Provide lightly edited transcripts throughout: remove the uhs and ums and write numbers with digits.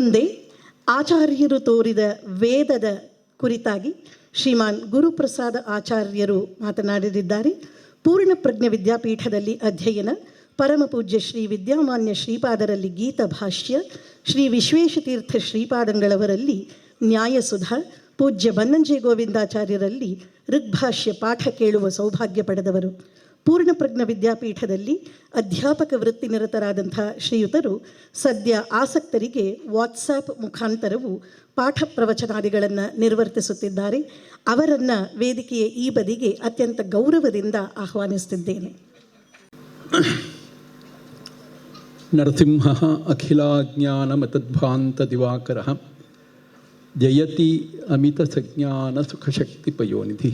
ಮುಂದೆ ಆಚಾರ್ಯರು ತೋರಿದ ವೇದದ ಕುರಿತಾಗಿ ಶ್ರೀಮಾನ್ ಗುರುಪ್ರಸಾದ ಆಚಾರ್ಯರು ಮಾತನಾಡಲಿದ್ದಾರೆ. ಪೂರ್ಣ ಪ್ರಜ್ಞ ವಿದ್ಯಾಪೀಠದಲ್ಲಿ ಅಧ್ಯಯನ, ಪರಮ ಪೂಜ್ಯ ಶ್ರೀ ವಿದ್ಯಾಮಾನ್ಯ ಶ್ರೀಪಾದರಲ್ಲಿ ಗೀತ ಭಾಷ್ಯ, ಶ್ರೀ ವಿಶ್ವೇಶತೀರ್ಥ ಶ್ರೀಪಾದಂಗಳವರಲ್ಲಿ ನ್ಯಾಯಸುಧಾ, ಪೂಜ್ಯ ಬನ್ನಂಜೆ ಗೋವಿಂದಾಚಾರ್ಯರಲ್ಲಿ ಋಗ್ಭಾಷ್ಯ ಪಾಠ ಕೇಳುವ ಸೌಭಾಗ್ಯ ಪಡೆದವರು. ಪೂರ್ಣಪ್ರಜ್ಞ ವಿದ್ಯಾಪೀಠದಲ್ಲಿ ಅಧ್ಯಾಪಕ ವೃತ್ತಿ ನಿರತರಾದಂಥ ಶ್ರೀಯುತರು ಸದ್ಯ ಆಸಕ್ತರಿಗೆ ವಾಟ್ಸಾಪ್ ಮುಖಾಂತರವೂ ಪಾಠ ಪ್ರವಚನಾದಿಗಳನ್ನು ನಿರ್ವರ್ತಿಸುತ್ತಿದ್ದಾರೆ. ಅವರನ್ನು ವೇದಿಕೆಯ ಈ ಬದಿಗೆ ಅತ್ಯಂತ ಗೌರವದಿಂದ ಆಹ್ವಾನಿಸುತ್ತಿದ್ದೇನೆ. ನರಸಿಂಹ ಅಖಿಲಾಜ್ಞಾನಮತದ್ಭಾಂತ ದಿವಾಕರ ಜಯತಿ ಅಮಿತ ಸಜ್ಞಾನ ಸುಖಶಕ್ತಿ ಪಯೋನಿಧಿ.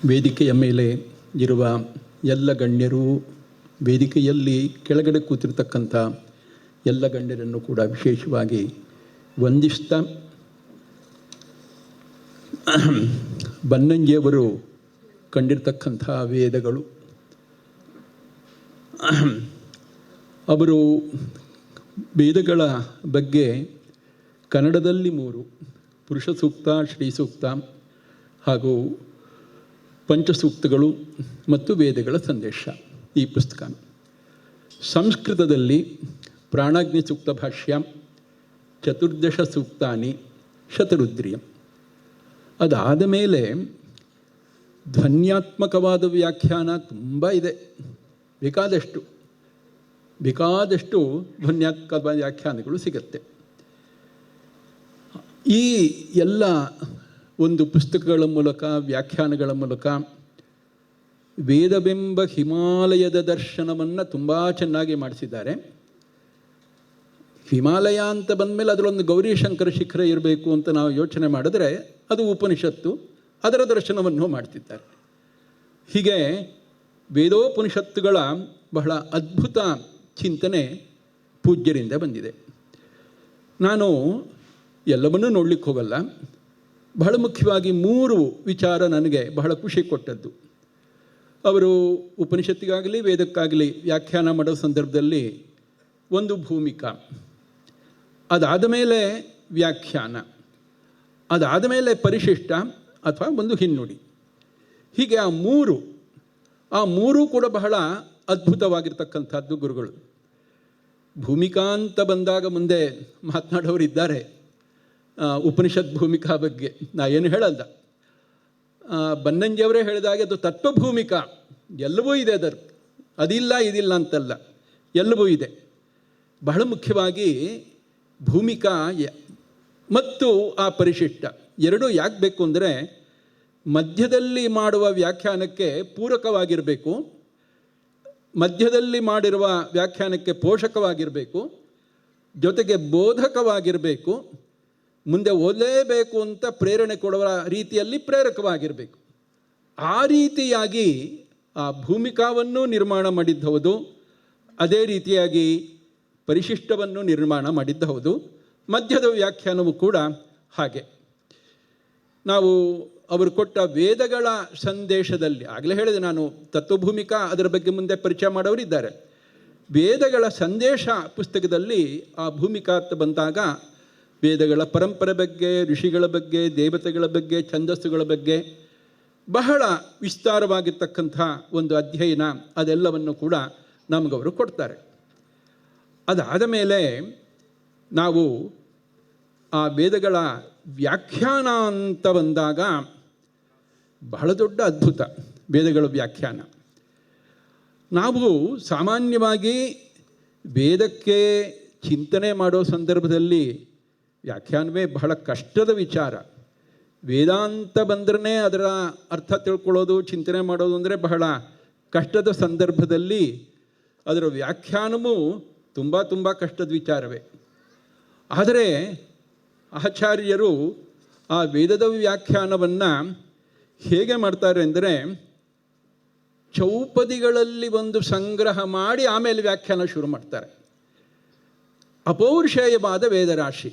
ವೇದಿಕೆಯ ಮೇಲೆ ಇರುವ ಎಲ್ಲ ಗಣ್ಯರು, ವೇದಿಕೆಯಲ್ಲಿ ಕೆಳಗಡೆ ಕೂತಿರ್ತಕ್ಕಂಥ ಎಲ್ಲ ಗಣ್ಯರನ್ನು ಕೂಡ ವಿಶೇಷವಾಗಿ ವಂದಿಸ್ತಾ, ಬನ್ನಂಜಿಯವರು ಕಂಡಿರ್ತಕ್ಕಂಥ ವೇದಗಳು, ಅವರು ವೇದಗಳ ಬಗ್ಗೆ ಕನ್ನಡದಲ್ಲಿ 3 ಪುರುಷ ಸೂಕ್ತ, ಶ್ರೀ ಸೂಕ್ತ ಹಾಗೂ ಪಂಚಸೂಕ್ತಗಳು ಮತ್ತು ವೇದಗಳ ಸಂದೇಶ ಈ ಪುಸ್ತಕ. ಸಂಸ್ಕೃತದಲ್ಲಿ ಪ್ರಾಣಾಗ್ನಿ ಸೂಕ್ತ ಭಾಷ್ಯ, 14 ಸೂಕ್ತಾನಿ ಶತರುದ್ರಿಯಂ. ಅದಾದ ಮೇಲೆ ಧ್ವನ್ಯಾತ್ಮಕವಾದ ವ್ಯಾಖ್ಯಾನ ತುಂಬ ಇದೆ, ಬೇಕಾದಷ್ಟು ಧ್ವನ್ಯಾತ್ಮಕ ವ್ಯಾಖ್ಯಾನಗಳು ಸಿಗುತ್ತೆ. ಈ ಎಲ್ಲ ಒಂದು ಪುಸ್ತಕಗಳ ಮೂಲಕ, ವ್ಯಾಖ್ಯಾನಗಳ ಮೂಲಕ ವೇದವೆಂಬ ಹಿಮಾಲಯದ ದರ್ಶನವನ್ನು ತುಂಬ ಚೆನ್ನಾಗಿ ಮಾಡಿಸಿದ್ದಾರೆ. ಹಿಮಾಲಯ ಅಂತ ಬಂದಮೇಲೆ ಅದರೊಂದು ಗೌರಿಶಂಕರ ಶಿಖರ ಇರಬೇಕು ಅಂತ ನಾವು ಯೋಚನೆ ಮಾಡಿದ್ರೆ ಅದು ಉಪನಿಷತ್ತು, ಅದರ ದರ್ಶನವನ್ನು ಮಾಡ್ತಿದ್ದಾರೆ. ಹೀಗೆ ವೇದೋಪನಿಷತ್ತುಗಳ ಬಹಳ ಅದ್ಭುತ ಚಿಂತನೆ ಪೂಜ್ಯರಿಂದ ಬಂದಿದೆ. ನಾನು ಎಲ್ಲವನ್ನೂ ನೋಡಲಿಕ್ಕೆ ಹೋಗಲ್ಲ. ಬಹಳ ಮುಖ್ಯವಾಗಿ 3 ವಿಚಾರ ನನಗೆ ಬಹಳ ಖುಷಿ ಕೊಟ್ಟದ್ದು. ಅವರು ಉಪನಿಷತ್ತಿಗಾಗಲಿ ವೇದಕ್ಕಾಗಲಿ ವ್ಯಾಖ್ಯಾನ ಮಾಡೋ ಸಂದರ್ಭದಲ್ಲಿ ಒಂದು ಭೂಮಿಕಾ, ಅದಾದ ಮೇಲೆ ವ್ಯಾಖ್ಯಾನ, ಅದಾದ ಮೇಲೆ ಪರಿಶಿಷ್ಟ ಅಥವಾ ಒಂದು ಹಿನ್ನುಡಿ, ಹೀಗೆ ಆ ಮೂರು ಕೂಡ ಬಹಳ ಅದ್ಭುತವಾಗಿರ್ತಕ್ಕಂಥದ್ದು ಗುರುಗಳು. ಭೂಮಿಕಾ ಅಂತ ಬಂದಾಗ ಮುಂದೆ ಮಾತನಾಡೋರು ಇದ್ದಾರೆ ಉಪನಿಷತ್ ಭೂಮಿಕಾ ಬಗ್ಗೆ, ನಾ ಏನು ಹೇಳಲ್ಲ. ಬನ್ನಂಜಿಯವರೇ ಹೇಳಿದಾಗೆ ಅದು ತತ್ವಭೂಮಿಕಾ, ಎಲ್ಲವೂ ಇದೆ ಅದರ, ಅದಿಲ್ಲ ಇದಿಲ್ಲ ಅಂತಲ್ಲ, ಎಲ್ಲವೂ ಇದೆ. ಬಹಳ ಮುಖ್ಯವಾಗಿ ಭೂಮಿಕಾ ಮತ್ತು ಆ ಪರಿಶಿಷ್ಟ ಎರಡೂ ಯಾಕೆ ಬೇಕು ಅಂದರೆ, ಮಧ್ಯದಲ್ಲಿ ಮಾಡುವ ವ್ಯಾಖ್ಯಾನಕ್ಕೆ ಪೂರಕವಾಗಿರಬೇಕು, ಮಧ್ಯದಲ್ಲಿ ಮಾಡಿರುವ ವ್ಯಾಖ್ಯಾನಕ್ಕೆ ಪೋಷಕವಾಗಿರಬೇಕು, ಜೊತೆಗೆ ಬೋಧಕವಾಗಿರಬೇಕು, ಮುಂದೆ ಓದಲೇಬೇಕು ಅಂತ ಪ್ರೇರಣೆ ಕೊಡುವ ರೀತಿಯಲ್ಲಿ ಪ್ರೇರಕವಾಗಿರಬೇಕು. ಆ ರೀತಿಯಾಗಿ ಆ ಭೂಮಿಕಾವನ್ನು ನಿರ್ಮಾಣ ಮಾಡಿದ್ದು ಹೌದು, ಅದೇ ರೀತಿಯಾಗಿ ಪರಿಶಿಷ್ಟವನ್ನು ನಿರ್ಮಾಣ ಮಾಡಿದ್ದು ಹೌದು, ಮಧ್ಯದ ವ್ಯಾಖ್ಯಾನವೂ ಕೂಡ ಹಾಗೆ. ನಾವು ಅವರು ಕೊಟ್ಟ ವೇದಗಳ ಸಂದೇಶದಲ್ಲಿ ಆಗಲೇ ಹೇಳಿದೆ ನಾನು, ತತ್ವಭೂಮಿಕಾ ಅದರ ಬಗ್ಗೆ ಮುಂದೆ ಪರಿಚಯ ಮಾಡೋರಿದ್ದಾರೆ. ವೇದಗಳ ಸಂದೇಶ ಪುಸ್ತಕದಲ್ಲಿ ಆ ಭೂಮಿಕಾ ಅಂತ ಬಂದಾಗ ವೇದಗಳ ಪರಂಪರೆ ಬಗ್ಗೆ, ಋಷಿಗಳ ಬಗ್ಗೆ, ದೇವತೆಗಳ ಬಗ್ಗೆ, ಛಂದಸ್ಸುಗಳ ಬಗ್ಗೆ ಬಹಳ ವಿಸ್ತಾರವಾಗಿರ್ತಕ್ಕಂಥ ಒಂದು ಅಧ್ಯಯನ, ಅದೆಲ್ಲವನ್ನು ಕೂಡ ನಮಗವರು ಕೊಡ್ತಾರೆ. ಅದಾದ ಮೇಲೆ ನಾವು ಆ ವೇದಗಳ ವ್ಯಾಖ್ಯಾನ ಅಂತ ಬಂದಾಗ ಬಹಳ ದೊಡ್ಡ ಅದ್ಭುತ ವೇದಗಳ ವ್ಯಾಖ್ಯಾನ. ನಾವು ಸಾಮಾನ್ಯವಾಗಿ ವೇದಕ್ಕೆ ಚಿಂತನೆ ಮಾಡೋ ಸಂದರ್ಭದಲ್ಲಿ ವ್ಯಾಖ್ಯಾನವೇ ಬಹಳ ಕಷ್ಟದ ವಿಚಾರ. ವೇದಾಂತ ಬಂದ್ರೆ ಅದರ ಅರ್ಥ ತಿಳ್ಕೊಳ್ಳೋದು, ಚಿಂತನೆ ಮಾಡೋದು ಅಂದರೆ ಬಹಳ ಕಷ್ಟದ ಸಂದರ್ಭದಲ್ಲಿ ಅದರ ವ್ಯಾಖ್ಯಾನವೂ ತುಂಬ ಕಷ್ಟದ ವಿಚಾರವೇ. ಆದರೆ ಆಚಾರ್ಯರು ಆ ವೇದದ ವ್ಯಾಖ್ಯಾನವನ್ನು ಹೇಗೆ ಮಾಡ್ತಾರೆ ಅಂದರೆ, ಚೌಪದಿಗಳಲ್ಲಿ ಒಂದು ಸಂಗ್ರಹ ಮಾಡಿ ಆಮೇಲೆ ವ್ಯಾಖ್ಯಾನ ಶುರು ಮಾಡ್ತಾರೆ. ಅಪೌರುಷೇಯವಾದ ವೇದರಾಶಿ,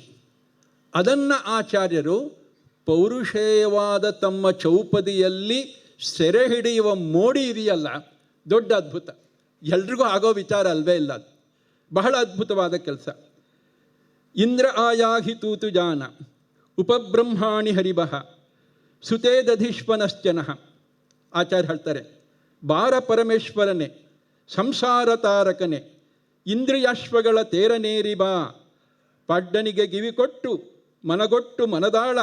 ಅದನ್ನು ಆಚಾರ್ಯರು ಪೌರುಷೇಯವಾದ ತಮ್ಮ ಚೌಪದಿಯಲ್ಲಿ ಸೆರೆ ಹಿಡಿಯುವ ಮೋಡಿ ಇದೆಯಲ್ಲ, ದೊಡ್ಡ ಅದ್ಭುತ. ಎಲ್ರಿಗೂ ಆಗೋ ವಿಚಾರ ಅಲ್ವೇ ಇಲ್ಲ ಅದು. ಬಹಳ ಅದ್ಭುತವಾದ ಕೆಲಸ. ಇಂದ್ರ ಆಯಾಹಿ ತೂತು ಜಾನ ಉಪಬ್ರಹ್ಮಾಣಿ ಹರಿಭಃ ಸುತೇ ದಧಿಷ್ವನಶ್ಚನಃ. ಆಚಾರ್ಯ ಹೇಳ್ತಾರೆ, ಬಾರ ಪರಮೇಶ್ವರನೇ, ಸಂಸಾರ ತಾರಕನೇ, ಇಂದ್ರಿಯಾಶ್ವಗಳ ತೇರನೇರಿ ಬಾ, ಪಡ್ಡನಿಗೆ ಗಿವಿಕೊಟ್ಟು ಮನಗೊಟ್ಟು ಮನದಾಳ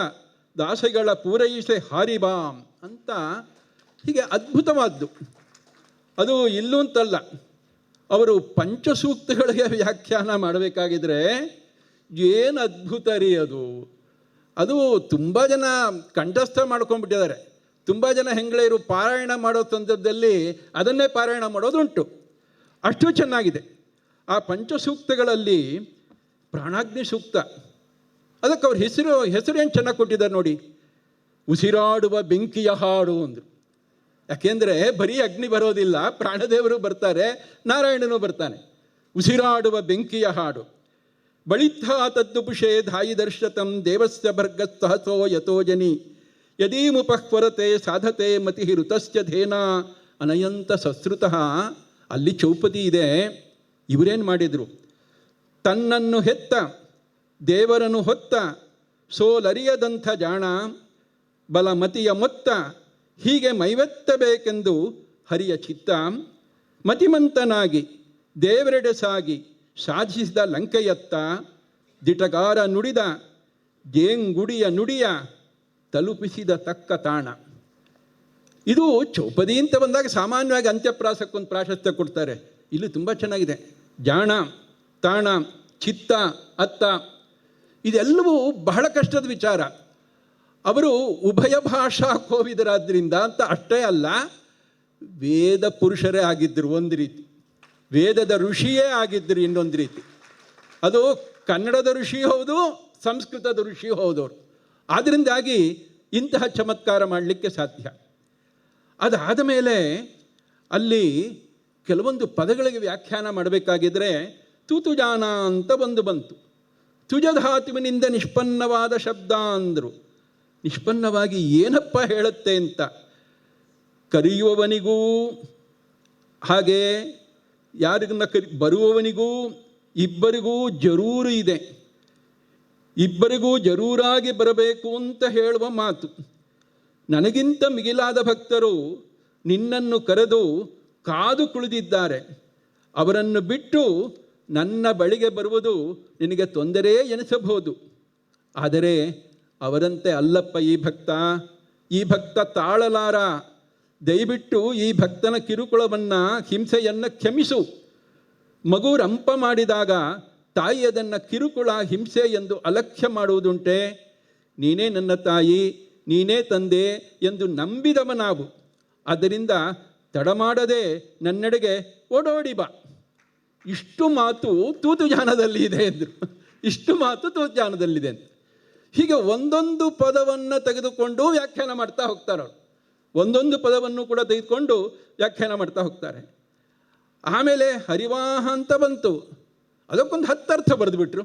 ದಾಸೆಗಳ ಪೂರೈಸೆ ಹಾರಿಬಾಂ ಅಂತ. ಹೀಗೆ ಅದ್ಭುತವಾದ್ದು. ಅದು ಇಲ್ಲೂ ಅಂತಲ್ಲ, ಅವರು ಪಂಚಸೂಕ್ತಗಳಿಗೆ ವ್ಯಾಖ್ಯಾನ ಮಾಡಬೇಕಾಗಿದ್ರೆ ಏನು ಅದ್ಭುತ ರೀ ಅದು. ಅದು ತುಂಬ ಜನ ಕಂಠಸ್ಥ ಮಾಡ್ಕೊಂಡ್ಬಿಟ್ಟಿದ್ದಾರೆ. ತುಂಬ ಜನ ಹೆಂಗಳೆಯರು ಪಾರಾಯಣ ಮಾಡೋ ಸಂದರ್ಭದಲ್ಲಿ ಅದನ್ನೇ ಪಾರಾಯಣ ಮಾಡೋದುಂಟು. ಅಷ್ಟು ಚೆನ್ನಾಗಿದೆ. ಆ ಪಂಚಸೂಕ್ತಗಳಲ್ಲಿ ಪ್ರಾಣಾಗ್ನಿ ಸೂಕ್ತ, ಅದಕ್ಕೆ ಅವ್ರ ಹೆಸರು ಏನು ಚೆನ್ನಾಗಿ ಕೊಟ್ಟಿದ್ದಾರೆ ನೋಡಿ, ಉಸಿರಾಡುವ ಬೆಂಕಿಯ ಹಾಡು ಅಂದರು. ಯಾಕೆಂದರೆ ಬರೀ ಅಗ್ನಿ ಬರೋದಿಲ್ಲ, ಪ್ರಾಣದೇವರು ಬರ್ತಾರೆ, ನಾರಾಯಣನೂ ಬರ್ತಾನೆ. ಉಸಿರಾಡುವ ಬೆಂಕಿಯ ಹಾಡು. ಬಳಿತ್ಥಾ ತದ್ದುಪುಷೇ ಧಾಯಿ ದರ್ಶತಂ ದೇವಸ್ಯ ಭರ್ಗಸ್ತಹಸೋ ಯಥೋ ಜನಿ ಯದೀಮುಪಹ್ವರತೆ ಸಾಧತೆ ಮತಿ ಋತಶ್ಚ ಧೇನ ಅನಯಂತ ಸಶ್ರುತಃ. ಅಲ್ಲಿ ಚೌಪದಿ ಇದೆ. ಇವರೇನು ಮಾಡಿದರು, ತನ್ನನ್ನು ಹೆತ್ತ ದೇವರನ್ನು ಹೊತ್ತ ಸೋಲರಿಯದಂಥ ಜಾಣ ಬಲಮತಿಯ ಮೊತ್ತ ಹೀಗೆ ಮೈವೆತ್ತಬೇಕೆಂದು ಹರಿಯ ಚಿತ್ತ ಮತಿಮಂತನಾಗಿ ದೇವರೆಡೆ ಸಾಗಿ ಸಾಧಿಸಿದ ಲಂಕೆಯತ್ತ ದಿಟಗಾರ ನುಡಿದ ಜೇಂಗುಡಿಯ ನುಡಿಯ ತಲುಪಿಸಿದ ತಕ್ಕ ತಾಣ. ಇದು ಚೌಪದಿ ಅಂತ ಬಂದಾಗ ಸಾಮಾನ್ಯವಾಗಿ ಅಂತ್ಯಪ್ರಾಸಕ್ಕೊಂದು ಪ್ರಾಶಸ್ತ್ಯ ಕೊಡ್ತಾರೆ. ಇಲ್ಲಿ ತುಂಬ ಚೆನ್ನಾಗಿದೆ. ಜಾಣ, ತಾಣ, ಚಿತ್ತ, ಅತ್ತ, ಇದೆಲ್ಲವೂ ಬಹಳ ಕಷ್ಟದ ವಿಚಾರ. ಅವರು ಉಭಯ ಭಾಷಾ ಕೋವಿದರಾದ್ರಿಂದ ಅಂತ ಅಷ್ಟೇ ಅಲ್ಲ, ವೇದ ಪುರುಷರೇ ಆಗಿದ್ದರು ಒಂದು ರೀತಿ, ವೇದದ ಋಷಿಯೇ ಆಗಿದ್ದರು ಇನ್ನೊಂದು ರೀತಿ. ಅದು ಕನ್ನಡದ ಋಷಿ ಹೌದು, ಸಂಸ್ಕೃತದ ಋಷಿ ಹೌದವರು. ಆದ್ದರಿಂದಾಗಿ ಇಂತಹ ಚಮತ್ಕಾರ ಮಾಡಲಿಕ್ಕೆ ಸಾಧ್ಯ. ಅದಾದ ಮೇಲೆ ಅಲ್ಲಿ ಕೆಲವೊಂದು ಪದಗಳಿಗೆ ವ್ಯಾಖ್ಯಾನ ಮಾಡಬೇಕಾಗಿದ್ದರೆ ತೂತುಜಾನ ಅಂತ ಒಂದು ಬಂತು. ತುಜಧಾತುವಿನಿಂದ ನಿಷ್ಪನ್ನವಾದ ಶಬ್ದ ಅಂದರು. ನಿಷ್ಪನ್ನವಾಗಿ ಏನಪ್ಪ ಹೇಳುತ್ತೆ ಅಂತ, ಕರೆಯುವವನಿಗೂ ಹಾಗೆ ಯಾರಿಗನ್ನ ಬರುವವನಿಗೂ ಇಬ್ಬರಿಗೂ ಜರೂರು ಇದೆ. ಇಬ್ಬರಿಗೂ ಜರೂರಾಗಿ ಬರಬೇಕು ಅಂತ ಹೇಳುವ ಮಾತು. ನನಗಿಂತ ಮಿಗಿಲಾದ ಭಕ್ತರು ನಿನ್ನನ್ನು ಕರೆದು ಕಾದು ಕುಳಿದಿದ್ದಾರೆ. ಅವರನ್ನು ಬಿಟ್ಟು ನನ್ನ ಬಳಿಗೆ ಬರುವುದು ನಿನಗೆ ತೊಂದರೆ ಎನಿಸಬಹುದು. ಆದರೆ ಅವರಂತೆ ಅಲ್ಲಪ್ಪ ಈ ಭಕ್ತ ತಾಳಲಾರ. ದಯವಿಟ್ಟು ಈ ಭಕ್ತನ ಕಿರುಕುಳವನ್ನು, ಹಿಂಸೆಯನ್ನು ಕ್ಷಮಿಸು. ಮಗು ರಂಪ ಮಾಡಿದಾಗ ತಾಯಿ ಅದನ್ನು ಕಿರುಕುಳ, ಹಿಂಸೆ ಎಂದು ಅಲಕ್ಷ್ಯ ಮಾಡುವುದುಂಟೆ. ನೀನೇ ನನ್ನ ತಾಯಿ, ನೀನೇ ತಂದೆ ಎಂದು ನಂಬಿದವ ನಾವು. ಆದ್ದರಿಂದ ತಡಮಾಡದೆ ನನ್ನೆಡೆಗೆ ಓಡೋಡಿ ಬಾ. ಇಷ್ಟು ಮಾತು ತೂತುಜಾನದಲ್ಲಿ ಇದೆ ಎಂದರು. ಇಷ್ಟು ಮಾತು ತೂತುಜಾನದಲ್ಲಿದೆ ಅಂತ. ಹೀಗೆ ಒಂದೊಂದು ಪದವನ್ನು ತೆಗೆದುಕೊಂಡು ವ್ಯಾಖ್ಯಾನ ಮಾಡ್ತಾ ಹೋಗ್ತಾರೆ ಅವರು. ಒಂದೊಂದು ಪದವನ್ನು ಕೂಡ ತೆಗೆದುಕೊಂಡು ವ್ಯಾಖ್ಯಾನ ಮಾಡ್ತಾ ಹೋಗ್ತಾರೆ. ಆಮೇಲೆ ಹರಿವಾಹ ಅಂತ ಬಂತು. ಅದಕ್ಕೊಂದು 10 ಅರ್ಥ ಬರೆದುಬಿಟ್ರು.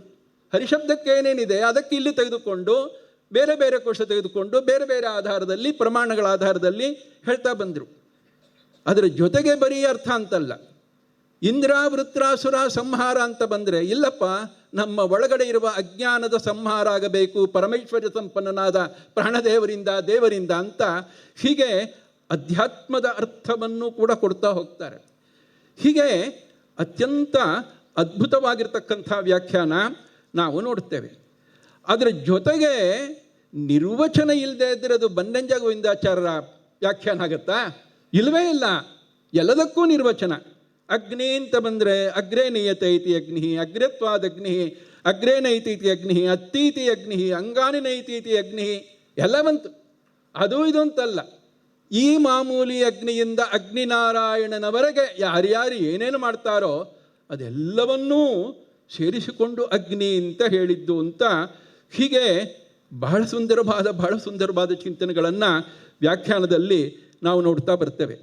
ಹರಿಶಬ್ದಕ್ಕೆ ಏನೇನಿದೆ ಅದಕ್ಕೆ ಇಲ್ಲಿ ತೆಗೆದುಕೊಂಡು ಬೇರೆ ಬೇರೆ ಕೋಶ ತೆಗೆದುಕೊಂಡು ಬೇರೆ ಬೇರೆ ಆಧಾರದಲ್ಲಿ, ಪ್ರಮಾಣಗಳ ಆಧಾರದಲ್ಲಿ ಹೇಳ್ತಾ ಬಂದರು. ಅದರ ಜೊತೆಗೆ ಬರೀ ಅರ್ಥ ಅಂತಲ್ಲ. ಇಂದ್ರ ವೃತ್ರಾಸುರ ಸಂಹಾರ ಅಂತ ಬಂದರೆ, ಇಲ್ಲಪ್ಪ, ನಮ್ಮ ಒಳಗಡೆ ಇರುವ ಅಜ್ಞಾನದ ಸಂಹಾರ ಆಗಬೇಕು ಪರಮೇಶ್ವರ ಸಂಪನ್ನನಾದ ದೇವರಿಂದ ಅಂತ ಹೀಗೆ ಅಧ್ಯಾತ್ಮದ ಅರ್ಥವನ್ನು ಕೂಡ ಕೊಡ್ತಾ ಹೋಗ್ತಾರೆ. ಹೀಗೆ ಅತ್ಯಂತ ಅದ್ಭುತವಾಗಿರ್ತಕ್ಕಂಥ ವ್ಯಾಖ್ಯಾನ ನಾವು ನೋಡ್ತೇವೆ. ಅದರ ಜೊತೆಗೆ ನಿರ್ವಚನ ಇಲ್ಲದೆ ಇದ್ದರೆ ಅದು ಬನ್ನಂಜ ಗೋವಿಂದಾಚಾರ್ಯರ ವ್ಯಾಖ್ಯಾನ ಆಗತ್ತಾ? ಇಲ್ಲವೇ ಇಲ್ಲ. ಎಲ್ಲದಕ್ಕೂ ನಿರ್ವಚನ. ಅಗ್ನಿ ಅಂತ ಬಂದರೆ ಅಗ್ರೇ ನಯತೆ ಇತಿ ಅಗ್ನಿ, ಅಗ್ರತ್ವಾದ ಅಗ್ನಿ, ಅಗ್ರೇ ನೈತಿ ಇತಿ ಅಗ್ನಿ, ಅತ್ತೀತಿ ಅಗ್ನಿ, ಅಂಗಾನಿ ನೈತಿ ಇತಿ ಅಗ್ನಿ ಎಲ್ಲ ಬಂತು. ಅದು ಇದು ಅಂತಲ್ಲ. ಈ ಮಾಮೂಲಿ ಅಗ್ನಿಯಿಂದ ಅಗ್ನಿನಾರಾಯಣನವರೆಗೆ ಯಾರ್ಯಾರು ಏನೇನು ಮಾಡ್ತಾರೋ ಅದೆಲ್ಲವನ್ನೂ ಸೇರಿಸಿಕೊಂಡು ಅಗ್ನಿ ಅಂತ ಹೇಳಿದ್ದು ಅಂತ ಹೀಗೆ ಬಹಳ ಸುಂದರವಾದ ಚಿಂತನೆಗಳನ್ನು ವ್ಯಾಖ್ಯಾನದಲ್ಲಿ ನಾವು ನೋಡ್ತಾ ಬರ್ತೇವೆ.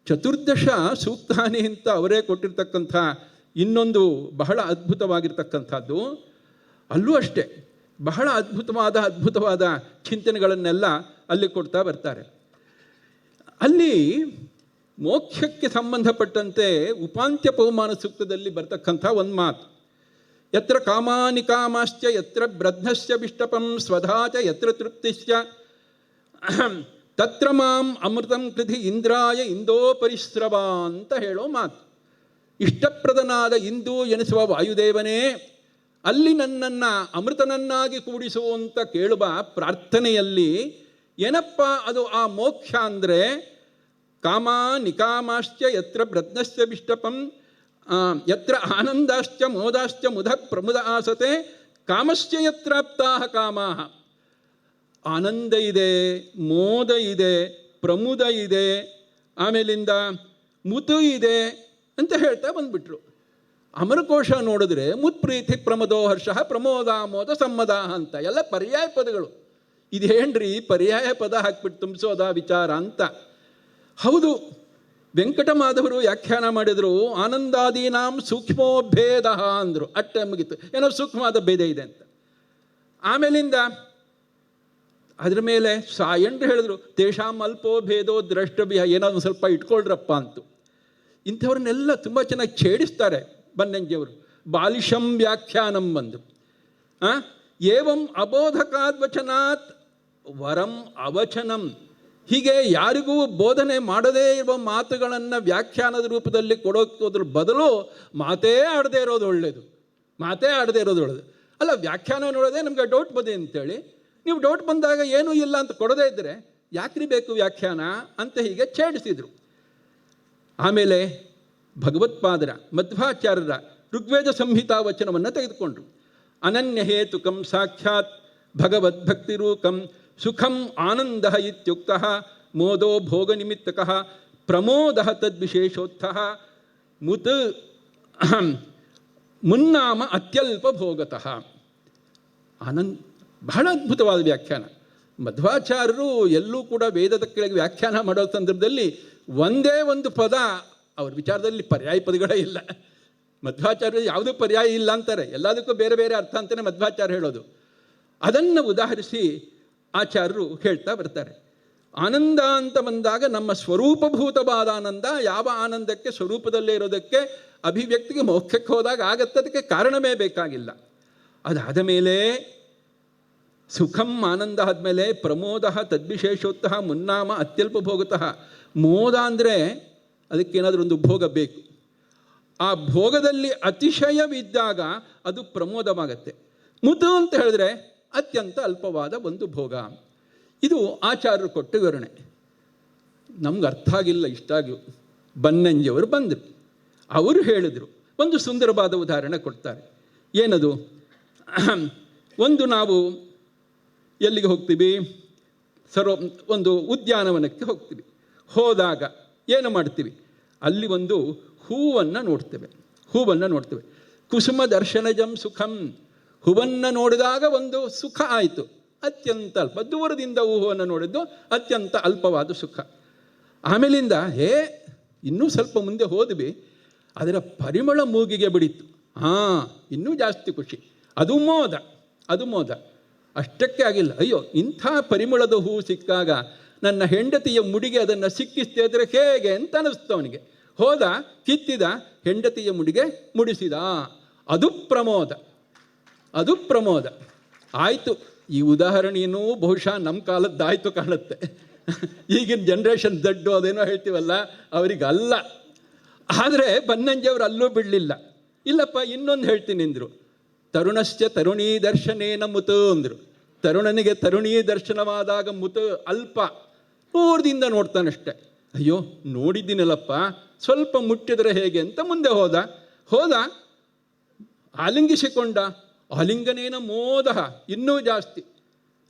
ಚತುರ್ದಶ ಸೂಕ್ತಾನಿ ಅಂತ ಅವರೇ ಕೊಟ್ಟಿರ್ತಕ್ಕಂಥ ಇನ್ನೊಂದು ಬಹಳ ಅದ್ಭುತವಾಗಿರ್ತಕ್ಕಂಥದ್ದು. ಅಲ್ಲೂ ಅಷ್ಟೇ ಬಹಳ ಅದ್ಭುತವಾದ ಚಿಂತನೆಗಳನ್ನೆಲ್ಲ ಅಲ್ಲಿ ಕೊಡ್ತಾ ಬರ್ತಾರೆ. ಅಲ್ಲಿ ಮೋಕ್ಷಕ್ಕೆ ಸಂಬಂಧಪಟ್ಟಂತೆ ಉಪಾಂತ್ಯ ಪೌಮಾನ ಸೂಕ್ತದಲ್ಲಿ ಬರ್ತಕ್ಕಂಥ ಒಂದು ಮಾತು. ಯತ್ರ ಕಾಮಾನಿಕಾಮಾಶ್ಚ ಯತ್ರ ಬ್ರಧ್ನಶ್ಚ ಬಿಷ್ಟಪಂ ಸ್ವಧಾಚ ಯತ್ರ ತೃಪ್ತಿಶ್ಚ ತತ್ರ ಮಾಂ ಅಮೃತಂ ಕೃಧಿ ಇಂದ್ರಾಯ ಇಂದೋ ಪರಿಶ್ರವ ಅಂತ ಹೇಳೋ ಮಾತು. ಇಷ್ಟಪ್ರದನಾದ ಇಂದು ಎನಿಸುವ ವಾಯುದೇವನೇ, ಅಲ್ಲಿ ನನ್ನನ್ನು ಅಮೃತನನ್ನಾಗಿ ಕೂಡಿಸುವಂತ ಕೇಳುವ ಪ್ರಾರ್ಥನೆಯಲ್ಲಿ ಏನಪ್ಪ ಅದು ಆ ಮೋಕ್ಷ ಅಂದರೆ, ಕಾಮ ನಿಕಾಮಾಶ್ಚ ಯತ್ರ ಬ್ರಧ್ನಶ್ಚ ಬಿಷ್ಟಪಂ ಯತ್ರ ಆನಂದಾಶ್ಚ ಮೋದಾಶ್ಚ ಮುಧ ಪ್ರಮುದ ಆಸತೆ ಕಾಮಶ್ಚ ಯತ್ರಾಪ್ತಾಹ ಕಾಮಾಹ. ಆನಂದ ಇದೆ, ಮೋದ ಇದೆ, ಪ್ರಮುದ ಇದೆ, ಆಮೇಲಿಂದ ಮುತು ಇದೆ ಅಂತ ಹೇಳ್ತಾ ಬಂದ್ಬಿಟ್ರು. ಅಮರಕೋಶ ನೋಡಿದ್ರೆ ಮುತ್ಪ್ರೀತಿ ಪ್ರಮದೋ ಹರ್ಷ ಪ್ರಮೋದ ಮೋದ ಸಮ್ಮದ ಅಂತ ಎಲ್ಲ ಪರ್ಯಾಯ ಪದಗಳು. ಇದೇನ್ರಿ ಪರ್ಯಾಯ ಪದ ಹಾಕ್ಬಿಟ್ಟು ತುಂಬಿಸೋದ ವಿಚಾರ ಅಂತ. ಹೌದು, ವೆಂಕಟಮಾಧವರು ವ್ಯಾಖ್ಯಾನ ಮಾಡಿದರು, ಆನಂದಾದೀನಾಂ ಸೂಕ್ಷ್ಮೋಭೇದ ಅಂದರು. ಅಟ್ಟೆ ಮುಗಿತು, ಏನೋ ಸೂಕ್ಷ್ಮವಾದ ಭೇದ ಇದೆ ಅಂತ. ಆಮೇಲಿಂದ ಅದ್ರ ಮೇಲೆ ಸಾಯಂಡ್ರು ಹೇಳಿದ್ರು, ತೇಷಾಂ ಅಲ್ಪೋ ಭೇದೋ ದ್ರಷ್ಟವ್ಯ, ಏನೋ ಒಂದು ಸ್ವಲ್ಪ ಇಟ್ಕೊಳ್ರಪ್ಪ ಅಂತು. ಇಂಥವ್ರನ್ನೆಲ್ಲ ತುಂಬ ಚೆನ್ನಾಗಿ ಛೇಡಿಸ್ತಾರೆ ಬನ್ನಂಜಿಯವರು. ಬಾಲಿಶಂ ವ್ಯಾಖ್ಯಾನಂ ಬಂದು ಏವಂ ಅಬೋಧಕಾದ್ವಚನಾತ್ ವರಂ ಅವಚನಂ. ಹೀಗೆ ಯಾರಿಗೂ ಬೋಧನೆ ಮಾಡದೇ ಇರುವ ಮಾತುಗಳನ್ನು ವ್ಯಾಖ್ಯಾನದ ರೂಪದಲ್ಲಿ ಕೊಡೋದ್ರ ಬದಲು ಮಾತೇ ಆಡದೇ ಇರೋದು ಒಳ್ಳೆಯದು. ಮಾತೇ ಆಡದೇ ಇರೋದು ಒಳ್ಳೆಯದು. ಅಲ್ಲ, ವ್ಯಾಖ್ಯಾನ ನೋಡೋದೇ ನಮಗೆ ಡೌಟ್ ಬಂದಿದೆ ಅಂತೇಳಿ, ನೀವು ಡೌಟ್ ಬಂದಾಗ ಏನೂ ಇಲ್ಲ ಅಂತ ಕೊಡದೇ ಇದ್ದರೆ ಯಾಕ್ರಿ ಬೇಕು ವ್ಯಾಖ್ಯಾನ ಅಂತ ಹೀಗೆ ಛೇಡಿಸಿದರು. ಆಮೇಲೆ ಭಗವತ್ಪಾದರ ಮಧ್ವಾಚಾರ್ಯರ ಋಗ್ವೇದ ಸಂಹಿತಾ ವಚನವನ್ನು ತೆಗೆದುಕೊಂಡ್ರು. ಅನನ್ಯ ಹೇತುಕಂ ಸಾಕ್ಷಾತ್ ಭಗವದ್ಭಕ್ತಿರೂಕಂ ಸುಖಂ ಆನಂದ ಇತ್ಯುಕ್ತ ಮೋದೋ ಭೋಗ ನಿಮಿತ್ತಕ ಪ್ರಮೋದ ತದ್ವಿಶೇಷೋತ್ಥ ಮುತ್ ಮುನ್ನಾಮ ಅತ್ಯಲ್ಪ ಭೋಗತಃ. ಬಹಳ ಅದ್ಭುತವಾದ ವ್ಯಾಖ್ಯಾನ. ಮಧ್ವಾಚಾರ್ಯರು ಎಲ್ಲೂ ಕೂಡ ವೇದದ ಕೆಳಗೆ ವ್ಯಾಖ್ಯಾನ ಮಾಡೋ ಸಂದರ್ಭದಲ್ಲಿ ಒಂದೇ ಒಂದು ಪದ, ಅವ್ರ ವಿಚಾರದಲ್ಲಿ ಪರ್ಯಾಯ ಪದಗಳೇ ಇಲ್ಲ. ಮಧ್ವಾಚಾರ್ಯರು ಯಾವುದೂ ಪರ್ಯಾಯ ಇಲ್ಲ ಅಂತಾರೆ, ಎಲ್ಲದಕ್ಕೂ ಬೇರೆ ಬೇರೆ ಅರ್ಥ ಅಂತಲೇ ಮಧ್ವಾಚಾರ್ಯ ಹೇಳೋದು. ಅದನ್ನು ಉದಾಹರಿಸಿ ಆಚಾರ್ಯರು ಹೇಳ್ತಾ ಬರ್ತಾರೆ. ಆನಂದ ಅಂತ ಬಂದಾಗ ನಮ್ಮ ಸ್ವರೂಪಭೂತವಾದ ಆನಂದ, ಯಾವ ಆನಂದಕ್ಕೆ ಸ್ವರೂಪದಲ್ಲೇ ಇರೋದಕ್ಕೆ ಅಭಿವ್ಯಕ್ತಿಗೆ ಮೋಕ್ಷಕ್ಕೆ ಹೋದಾಗ ಆಗತ್ತದಕ್ಕೆ ಕಾರಣವೇ ಬೇಕಾಗಿಲ್ಲ. ಅದಾದ ಮೇಲೆ ಸುಖಂ ಆನಂದ ಆದಮೇಲೆ ಪ್ರಮೋದ ತದ್ವಿಶೇಷೋತ್ತಃ ಮುನ್ನಾಮ ಅತ್ಯಲ್ಪ ಭೋಗತಃ. ಮೋದ ಅಂದರೆ ಅದಕ್ಕೇನಾದರೂ ಒಂದು ಭೋಗ ಬೇಕು. ಆ ಭೋಗದಲ್ಲಿ ಅತಿಶಯವಿದ್ದಾಗ ಅದು ಪ್ರಮೋದವಾಗತ್ತೆ. ಮುತು ಅಂತ ಹೇಳಿದ್ರೆ ಅತ್ಯಂತ ಅಲ್ಪವಾದ ಒಂದು ಭೋಗ. ಇದು ಆಚಾರ್ಯರು ಕೊಟ್ಟ ವಿವರಣೆ. ನಮ್ಗೆ ಅರ್ಥ ಆಗಿಲ್ಲ ಇಷ್ಟಾಗಿ. ಬನ್ನಂಜಿಯವರು ಬಂದರು, ಅವರು ಹೇಳಿದರು. ಒಂದು ಸುಂದರವಾದ ಉದಾಹರಣೆ ಕೊಡ್ತಾರೆ. ಏನದು? ಒಂದು ನಾವು ಎಲ್ಲಿಗೆ ಹೋಗ್ತೀವಿ? ಒಂದು ಉದ್ಯಾನವನಕ್ಕೆ ಹೋಗ್ತೀವಿ. ಹೋದಾಗ ಏನು ಮಾಡ್ತೀವಿ? ಅಲ್ಲಿ ಒಂದು ಹೂವನ್ನು ನೋಡ್ತೇವೆ. ಕುಸುಮ ದರ್ಶನಜಂ ಸುಖಂ. ಹೂವನ್ನು ನೋಡಿದಾಗ ಒಂದು ಸುಖ ಆಯಿತು, ಅತ್ಯಂತ ಅಲ್ಪ. ದೂರದಿಂದ ಹೂವನ್ನು ನೋಡಿದ್ದು ಅತ್ಯಂತ ಅಲ್ಪವಾದ ಸುಖ. ಆಮೇಲಿಂದ ಇನ್ನೂ ಸ್ವಲ್ಪ ಮುಂದೆ ಹೋದ್ವಿ, ಅದರ ಪರಿಮಳ ಮೂಗಿಗೆ ಬಿಡಿತು. ಇನ್ನೂ ಜಾಸ್ತಿ ಖುಷಿ. ಅದು ಮೋದ. ಅಷ್ಟಕ್ಕೆ ಆಗಿಲ್ಲ. ಅಯ್ಯೋ, ಇಂಥ ಪರಿಮಳದ ಹೂ ಸಿಕ್ಕಾಗ ನನ್ನ ಹೆಂಡತಿಯ ಮುಡಿಗೆ ಅದನ್ನು ಸಿಕ್ಕಿಸ್ತಾ ಇದ್ರೆ ಹೇಗೆ ಅಂತ ಅನ್ನಿಸ್ತು ಅವನಿಗೆ. ಹೋದ, ಕಿತ್ತಿದ, ಹೆಂಡತಿಯ ಮುಡಿಗೆ ಮುಡಿಸಿದ. ಅದು ಪ್ರಮೋದ. ಆಯಿತು. ಈ ಉದಾಹರಣೆಯೂ ಬಹುಶಃ ನಮ್ಮ ಕಾಲದ್ದಾಯಿತು ಕಾಣುತ್ತೆ. ಈಗಿನ ಜನ್ರೇಷನ್ ದಡ್ಡು ಅದೇನೋ ಹೇಳ್ತೀವಲ್ಲ, ಅವರಿಗಲ್ಲ. ಆದರೆ ಬನ್ನಂಜಿಯವರು ಅಲ್ಲೂ ಬಿಡಲಿಲ್ಲ. ಇಲ್ಲಪ್ಪ, ಇನ್ನೊಂದು ಹೇಳ್ತೀನಿ ಅಂದರು. ತರುಣಶ್ಚ ತರುಣೀ ದರ್ಶನೇನ ಮುತು ಅಂದರು. ತರುಣನಿಗೆ ತರುಣೀ ದರ್ಶನವಾದಾಗ ಮುತು ಅಲ್ಪ, ದೂರದಿಂದ ನೋಡ್ತಾನಷ್ಟೆ. ಅಯ್ಯೋ, ನೋಡಿದ್ದೀನಲ್ಲಪ್ಪ, ಸ್ವಲ್ಪ ಮುಟ್ಟಿದರೆ ಹೇಗೆ ಅಂತ ಮುಂದೆ ಹೋದ, ಆಲಿಂಗಿಸಿಕೊಂಡ. ಆಲಿಂಗನೇನ ಮೋದ, ಇನ್ನೂ ಜಾಸ್ತಿ.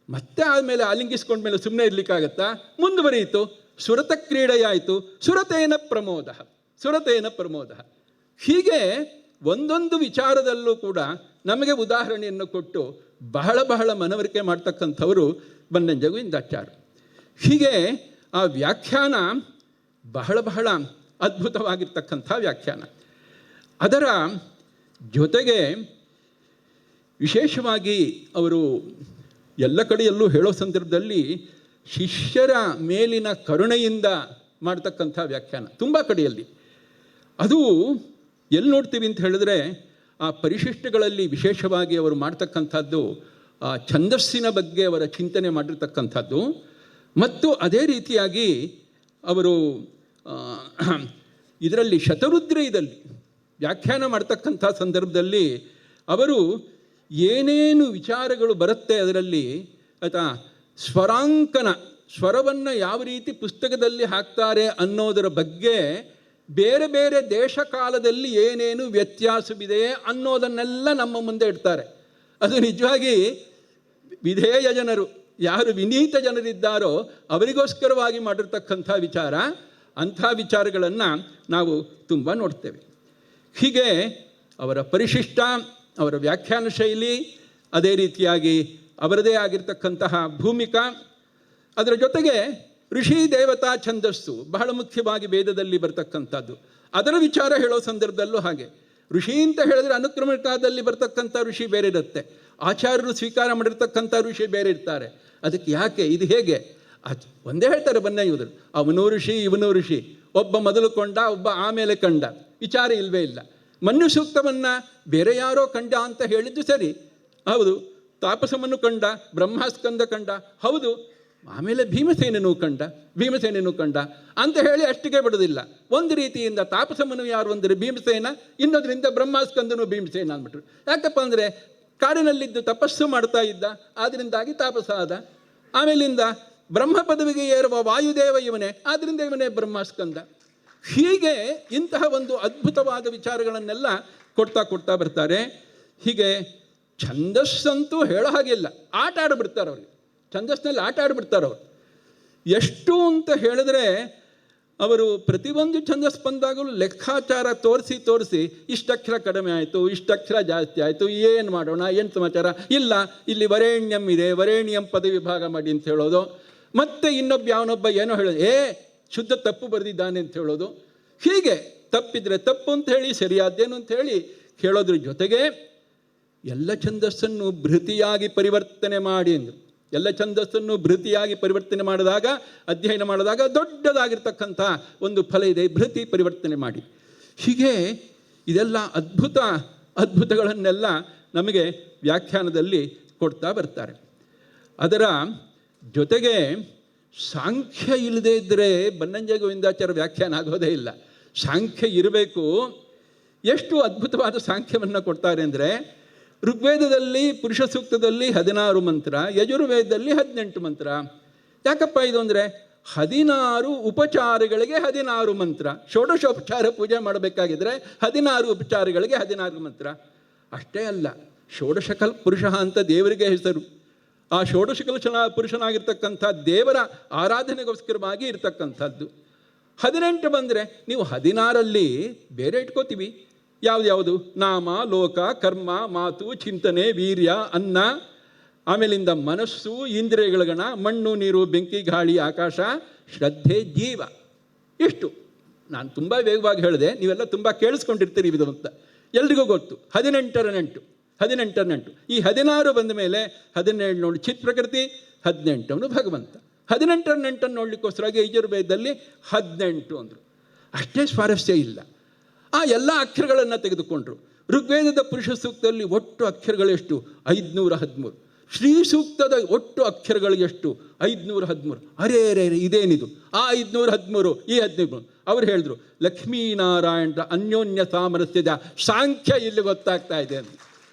ಮತ್ತೆ ಆದಮೇಲೆ ಆಲಿಂಗಿಸ್ಕೊಂಡ್ಮೇಲೆ ಸುಮ್ಮನೆ ಇರ್ಲಿಕ್ಕಾಗತ್ತಾ? ಮುಂದುವರಿಯಿತು. ಸುರತ ಕ್ರೀಡೆಯಾಯಿತು. ಸುರತೇನ ಪ್ರಮೋದ. ಹೀಗೆ ಒಂದೊಂದು ವಿಚಾರದಲ್ಲೂ ಕೂಡ ನಮಗೆ ಉದಾಹರಣೆಯನ್ನು ಕೊಟ್ಟು ಬಹಳ ಮನವರಿಕೆ ಮಾಡ್ತಕ್ಕಂಥವರು ಬನ್ನಂಜ ಗೋವಿಂದಾಚಾರ್ಯ. ಹೀಗೆ ಆ ವ್ಯಾಖ್ಯಾನ ಬಹಳ ಅದ್ಭುತವಾಗಿರ್ತಕ್ಕಂಥ ವ್ಯಾಖ್ಯಾನ. ಅದರ ಜೊತೆಗೆ ವಿಶೇಷವಾಗಿ ಅವರು ಎಲ್ಲ ಕಡೆಯಲ್ಲೂ ಹೇಳೋ ಸಂದರ್ಭದಲ್ಲಿ ಶಿಷ್ಯರ ಮೇಲಿನ ಕರುಣೆಯಿಂದ ಮಾಡ್ತಕ್ಕಂಥ ವ್ಯಾಖ್ಯಾನ ತುಂಬ ಕಡೆಯಲ್ಲಿ. ಅದು ಎಲ್ಲಿ ನೋಡ್ತೀವಿ ಅಂತ ಹೇಳಿದ್ರೆ, ಆ ಪರಿಶಿಷ್ಟಗಳಲ್ಲಿ ವಿಶೇಷವಾಗಿ ಅವರು ಮಾಡ್ತಕ್ಕಂಥದ್ದು ಆ ಛಂದಸ್ಸಿನ ಬಗ್ಗೆ ಅವರ ಚಿಂತನೆ ಮಾಡಿರ್ತಕ್ಕಂಥದ್ದು. ಮತ್ತು ಅದೇ ರೀತಿಯಾಗಿ ಅವರು ಇದರಲ್ಲಿ ಶತರುದ್ರಯದಲ್ಲಿ ವ್ಯಾಖ್ಯಾನ ಮಾಡ್ತಕ್ಕಂಥ ಸಂದರ್ಭದಲ್ಲಿ ಅವರು ಏನೇನು ವಿಚಾರಗಳು ಬರುತ್ತೆ ಅದರಲ್ಲಿ, ಆಯಿತಾ, ಸ್ವರಾಂಕನ, ಸ್ವರವನ್ನು ಯಾವ ರೀತಿ ಪುಸ್ತಕದಲ್ಲಿ ಹಾಕ್ತಾರೆ ಅನ್ನೋದರ ಬಗ್ಗೆ ಬೇರೆ ಬೇರೆ ದೇಶ ಕಾಲದಲ್ಲಿ ಏನೇನು ವ್ಯತ್ಯಾಸವಿದೆ ಅನ್ನೋದನ್ನೆಲ್ಲ ನಮ್ಮ ಮುಂದೆ ಇಡ್ತಾರೆ. ಅದು ನಿಜವಾಗಿ ವಿಧೇಯ ಜನರು, ಯಾರು ವಿನೀತ ಜನರಿದ್ದಾರೋ ಅವರಿಗೋಸ್ಕರವಾಗಿ ಮಾಡಿರ್ತಕ್ಕಂಥ ವಿಚಾರ. ಅಂಥ ವಿಚಾರಗಳನ್ನು ನಾವು ತುಂಬ ನೋಡ್ತೇವೆ. ಹೀಗೆ ಅವರ ಪರಿಶಿಷ್ಟ, ಅವರ ವ್ಯಾಖ್ಯಾನ ಶೈಲಿ, ಅದೇ ರೀತಿಯಾಗಿ ಅವರದೇ ಆಗಿರ್ತಕ್ಕಂತಹ ಭೂಮಿಕಾ, ಅದರ ಜೊತೆಗೆ ಋಷಿ ದೇವತಾ ಛಂದಸ್ಸು ಬಹಳ ಮುಖ್ಯವಾಗಿ ವೇದದಲ್ಲಿ ಬರ್ತಕ್ಕಂಥದ್ದು. ಅದರ ವಿಚಾರ ಹೇಳೋ ಸಂದರ್ಭದಲ್ಲೂ ಹಾಗೆ, ಋಷಿ ಅಂತ ಹೇಳಿದ್ರೆ ಅನುಕ್ರಮಣದಲ್ಲಿ ಬರ್ತಕ್ಕಂಥ ಋಷಿ ಬೇರೆ ಇರುತ್ತೆ, ಆಚಾರ್ಯರು ಸ್ವೀಕಾರ ಮಾಡಿರ್ತಕ್ಕಂಥ ಋಷಿ ಬೇರೆ ಇರ್ತಾರೆ. ಅದಕ್ಕೆ ಯಾಕೆ, ಇದು ಹೇಗೆ, ಒಂದೇ ಹೇಳ್ತಾರೆ ಬನ್ನ ಇವರು, ಅವನು ಋಷಿ ಇವನು ಋಷಿ, ಒಬ್ಬ ಮೊದಲು ಕೊಂಡ ಒಬ್ಬ ಆಮೇಲೆ ಕಂಡ, ವಿಚಾರ ಇಲ್ಲವೇ ಇಲ್ಲ. ಮನ್ಯು ಸೂಕ್ತವನ್ನು ಬೇರೆ ಯಾರೋ ಕಂಡ ಅಂತ ಹೇಳಿದ್ದು ಸರಿ, ಹೌದು. ತಾಪಸಮನ್ನು ಕಂಡ, ಬ್ರಹ್ಮಸ್ಕಂದ ಕಂಡ, ಹೌದು. ಆಮೇಲೆ ಭೀಮಸೇನೂ ಕಂಡ ಅಂತ ಹೇಳಿ ಅಷ್ಟಿಗೆ ಬಿಡೋದಿಲ್ಲ. ಒಂದು ರೀತಿಯಿಂದ ತಾಪಸಮನು ಯಾರು ಅಂದರೆ ಭೀಮಸೇನ, ಇನ್ನೊಂದರಿಂದ ಬ್ರಹ್ಮಸ್ಕಂದನು ಭೀಮಸೇನ ಅಂದ್ಬಿಟ್ರು. ಯಾಕಪ್ಪ ಅಂದರೆ ಕಾಡಿನಲ್ಲಿದ್ದು ತಪಸ್ಸು ಮಾಡ್ತಾ ಇದ್ದ, ಆದ್ದರಿಂದಾಗಿ ತಾಪಸ ಆದ. ಆಮೇಲಿಂದ ಬ್ರಹ್ಮ ಪದವಿಗೆ ಏರುವ ವಾಯುದೇವ ಇವನೇ, ಆದ್ದರಿಂದ ಇವನೇ ಬ್ರಹ್ಮಸ್ಕಂದ. ಹೀಗೆ ಇಂತಹ ಒಂದು ಅದ್ಭುತವಾದ ವಿಚಾರಗಳನ್ನೆಲ್ಲ ಕೊಡ್ತಾ ಬರ್ತಾರೆ. ಹೀಗೆ ಛಂದಸ್ಸಂತೂ ಹೇಳೋ ಹಾಗಿಲ್ಲ, ಆಟ ಆಡಿಬಿಡ್ತಾರೆ ಅವ್ರಿಗೆ, ಛಂದಸ್ನಲ್ಲಿ ಆಟ ಆಡಿಬಿಡ್ತಾರೆ ಅವರು. ಎಷ್ಟು ಅಂತ ಹೇಳಿದ್ರೆ, ಅವರು ಪ್ರತಿಯೊಂದು ಛಂದಸ್ ಬಂದಾಗಲೂ ಲೆಕ್ಕಾಚಾರ ತೋರಿಸಿ ಇಷ್ಟಕ್ಷರ ಕಡಿಮೆ ಆಯಿತು, ಇಷ್ಟಕ್ಷರ ಜಾಸ್ತಿ ಆಯಿತು, ಏನು ಮಾಡೋಣ, ಏನು ಸಮಾಚಾರ, ಇಲ್ಲ ಇಲ್ಲಿ ವರೇಣ್ಯಂ ಇದೆ, ವರೇಣ್ಯಂ ಪದವಿ ವಿಭಾಗ ಮಾಡಿ ಅಂತ ಹೇಳೋದು. ಮತ್ತೆ ಯಾವನೊಬ್ಬ ಏನೋ ಹೇಳೋದು, ಶುದ್ಧ ತಪ್ಪು ಬರೆದಿದ್ದಾನೆ ಅಂತ ಹೇಳೋದು. ಹೀಗೆ ತಪ್ಪಿದ್ರೆ ತಪ್ಪು ಅಂತ ಹೇಳಿ, ಸರಿಯಾದ್ದೇನು ಅಂತ ಹೇಳಿ ಹೇಳೋದ್ರ ಜೊತೆಗೆ ಎಲ್ಲ ಛಂದಸ್ಸನ್ನು ಭೃತಿಯಾಗಿ ಪರಿವರ್ತನೆ ಮಾಡಿ ಅಂದರು. ಎಲ್ಲ ಛಂದಸ್ಸನ್ನು ಭೃತಿಯಾಗಿ ಪರಿವರ್ತನೆ ಮಾಡಿದಾಗ, ಅಧ್ಯಯನ ಮಾಡಿದಾಗ ದೊಡ್ಡದಾಗಿರ್ತಕ್ಕಂಥ ಒಂದು ಫಲ ಇದೆ, ಭೃತಿ ಪರಿವರ್ತನೆ ಮಾಡಿ. ಹೀಗೆ ಇದೆಲ್ಲ ಅದ್ಭುತಗಳನ್ನೆಲ್ಲ ನಮಗೆ ವ್ಯಾಖ್ಯಾನದಲ್ಲಿ ಕೊಡ್ತಾ ಬರ್ತಾರೆ. ಅದರ ಜೊತೆಗೆ ಸಾಂಖ್ಯ ಇಲ್ಲದೇ ಇದ್ದರೆ ಬನ್ನಂಜೆ ಗೋವಿಂದಾಚಾರ್ಯ ವ್ಯಾಖ್ಯಾನ ಆಗೋದೇ ಇಲ್ಲ. ಸಾಂಖ್ಯ ಇರಬೇಕು. ಎಷ್ಟು ಅದ್ಭುತವಾದ ಸಾಂಖ್ಯವನ್ನು ಕೊಡ್ತಾರೆ ಅಂದರೆ, ಋಗ್ವೇದದಲ್ಲಿ ಪುರುಷ ಸೂಕ್ತದಲ್ಲಿ 16 ಮಂತ್ರ, ಯಜುರ್ವೇದದಲ್ಲಿ 18 ಮಂತ್ರ. ಯಾಕಪ್ಪ ಇದು ಅಂದರೆ 16 ಉಪಚಾರಗಳಿಗೆ 16 ಮಂತ್ರ. ಷೋಡಶೋಪಚಾರ ಪೂಜೆ ಮಾಡಬೇಕಾಗಿದ್ರೆ 16 ಉಪಚಾರಗಳಿಗೆ 16 ಮಂತ್ರ. ಅಷ್ಟೇ ಅಲ್ಲ, ಷೋಡಶಕಲ್ ಪುರುಷ ಅಂತ ದೇವರಿಗೆ ಹೆಸರು. ಆ ಷೋಡಶಕಲ ಪುರುಷನಾಗಿರ್ತಕ್ಕಂಥ ದೇವರ ಆರಾಧನೆಗೋಸ್ಕರವಾಗಿ ಇರ್ತಕ್ಕಂಥದ್ದು. 18 ಬಂದರೆ ನೀವು 16ರಲ್ಲಿ ಬೇರೆ ಇಟ್ಕೋತೀವಿ. ಯಾವುದು, ನಾಮ, ಲೋಕ, ಕರ್ಮ, ಮಾತು, ಚಿಂತನೆ, ವೀರ್ಯ, ಅನ್ನ, ಆಮೇಲಿಂದ ಮನಸ್ಸು, ಇಂದ್ರಿಯಗಳ ಗಣ, ಮಣ್ಣು, ನೀರು, ಬೆಂಕಿ, ಗಾಳಿ, ಆಕಾಶ, ಶ್ರದ್ಧೆ, ಜೀವ. ಇಷ್ಟು ನಾನು ತುಂಬ ವೇಗವಾಗಿ ಹೇಳಿದೆ, ನೀವೆಲ್ಲ ತುಂಬ ಕೇಳಿಸ್ಕೊಂಡಿರ್ತೀರಿ ಇದು ಅಂತ ಎಲ್ರಿಗೂ ಗೊತ್ತು. 18ರ ನಂಟು. ಈ 16 ಬಂದ ಮೇಲೆ 17 ನೋಡಿ ಚಿತ್ ಪ್ರಕೃತಿ, 18 ಭಗವಂತ. 18ರ ನಂಟನ್ನು ನೋಡ್ಲಿಕ್ಕೋಸ್ಕರವಾಗಿ ಯಜುರ್ವೇದದಲ್ಲಿ 18 ಅಂದರು. ಅಷ್ಟೇ ಸ್ವಾರಸ್ಯ ಇಲ್ಲ. ಆ ಎಲ್ಲ ಅಕ್ಷರಗಳನ್ನು ತೆಗೆದುಕೊಂಡ್ರು. ಋಗ್ವೇದದ ಪುರುಷ ಸೂಕ್ತದಲ್ಲಿ ಒಟ್ಟು ಅಕ್ಷರಗಳೆಷ್ಟು? 513. ಶ್ರೀ ಸೂಕ್ತದ ಒಟ್ಟು ಅಕ್ಷರಗಳು ಎಷ್ಟು? 513. ಅರೇ ಇದೇನಿದು? ಆ 513, ಈ 15. ಅವ್ರು ಹೇಳಿದ್ರು, ಲಕ್ಷ್ಮೀನಾರಾಯಣರ ಅನ್ಯೋನ್ಯ ಸಾಮರಸ್ಯದ ಸಾಂಖ್ಯ ಇಲ್ಲಿ ಗೊತ್ತಾಗ್ತಾ ಇದೆ ಅಂತ.